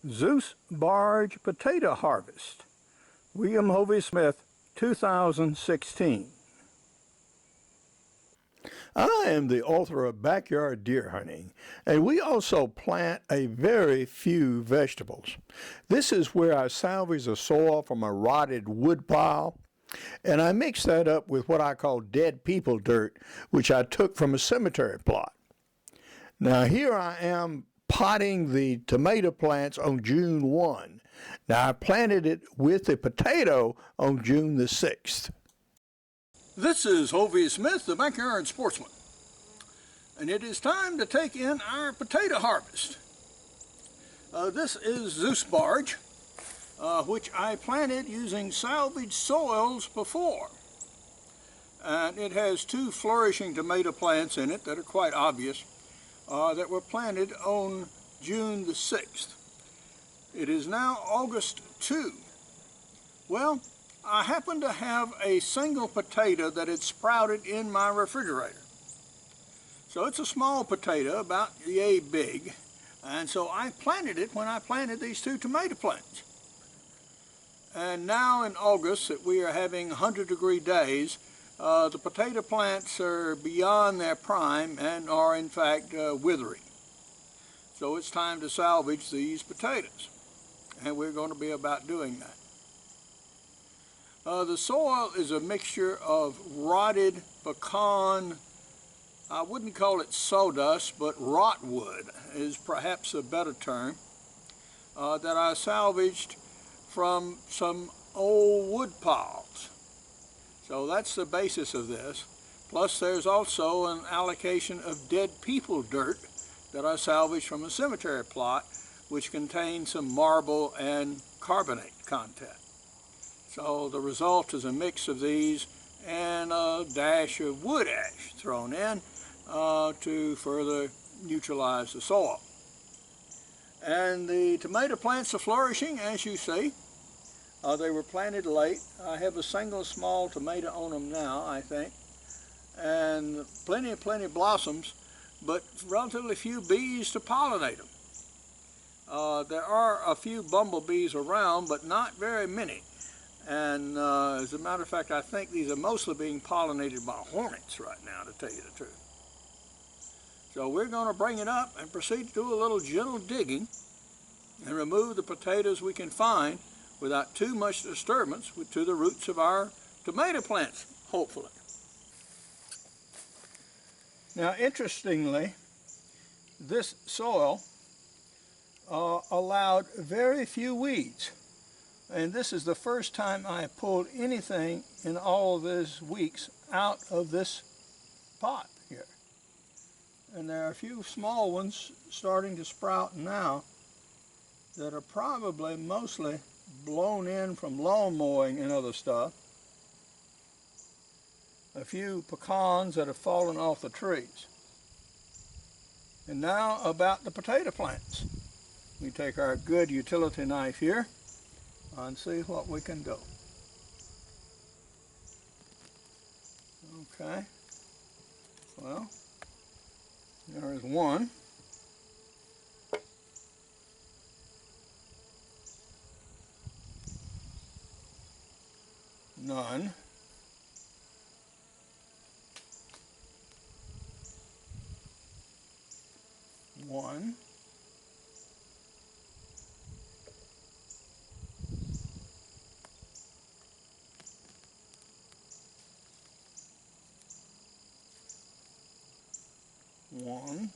Zeus Barge Potato Harvest, William Hovey Smith, 2016. I am the author of Backyard Deer Hunting, and we also plant a very few vegetables. This is where I salvage the soil from a rotted wood pile, and I mix that up with what I call dead people dirt, which I took from a cemetery plot. Now here I am potting the tomato plants on June 1. Now I planted it with the potato on June the 6th. This is Hovey Smith, the Backyard Sportsman, and it is time to take in our potato harvest. This is Zeus Barge, which I planted using salvaged soils before. And it has two flourishing tomato plants in it that are quite obvious, that were planted on June the 6th. It is now August 2. Well, I happen to have a single potato that had sprouted in my refrigerator. So it's a small potato, about yay big, and so I planted it when I planted these two tomato plants. And now in August, that we are having 100-degree days, the potato plants are beyond their prime and are in fact withering. So it's time to salvage these potatoes, and we're going to be about doing that. The soil is a mixture of rotted pecan, I wouldn't call it sawdust, but rotwood is perhaps a better term, that I salvaged from some old wood piles. So that's the basis of this. Plus there's also an allocation of dead people dirt that I salvaged from a cemetery plot, which contains some marble and carbonate content. So the result is a mix of these and a dash of wood ash thrown in to further neutralize the soil. And the tomato plants are flourishing, as you see. They were planted late. I have a single small tomato on them now, I think, and plenty of blossoms, but relatively few bees to pollinate them. There are a few bumblebees around, but not very many. And as a matter of fact, I think these are mostly being pollinated by hornets right now, to tell you the truth. So we're going to bring it up and proceed to do a little gentle digging and remove the potatoes we can find without too much disturbance to the roots of our tomato plants, hopefully. Now, interestingly, this soil allowed very few weeds. And this is the first time I pulled anything in all of these weeks out of this pot here. And there are a few small ones starting to sprout now that are probably mostly blown in from lawn mowing and other stuff. A few pecans that have fallen off the trees. And now about the potato plants. We take our good utility knife here and see what we can do. Okay, well, there is one. None. One. One.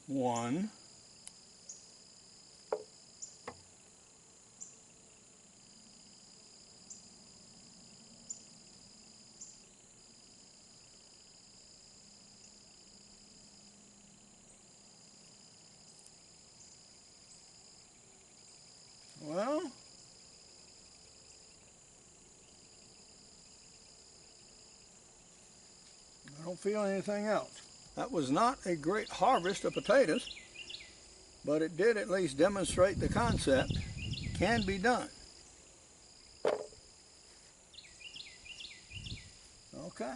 One. Well, I don't feel anything else. That was not a great harvest of potatoes, but it did at least demonstrate the concept can be done. Okay.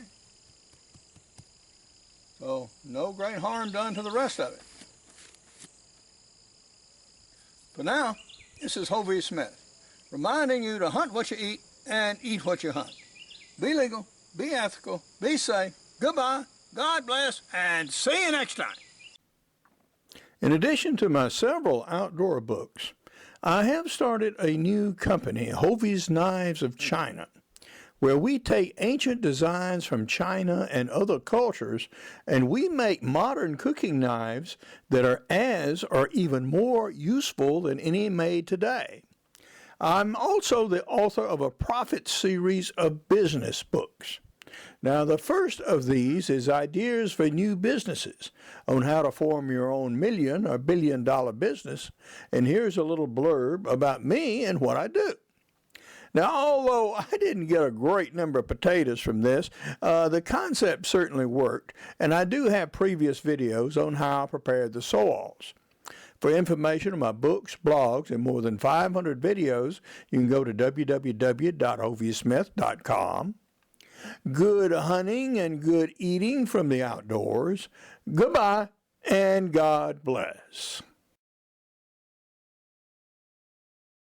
So no great harm done to the rest of it. For now, this is Hovey Smith, reminding you to hunt what you eat and eat what you hunt. Be legal, be ethical, be safe. Goodbye, God bless, and see you next time. In addition to my several outdoor books, I have started a new company, Hovey's Knives of China, where we take ancient designs from China and other cultures and we make modern cooking knives that are as or even more useful than any made today. I'm also the author of a profit series of business books. Now, the first of these is Ideas for New Businesses on how to form your own $1 or billion-dollar business, and here's a little blurb about me and what I do. Now, although I didn't get a great number of potatoes from this, the concept certainly worked, and I do have previous videos on how I prepared the saws. For information on my books, blogs, and more than 500 videos, you can go to www.hoveysmith.com. Good hunting and good eating from the outdoors. Goodbye, and God bless.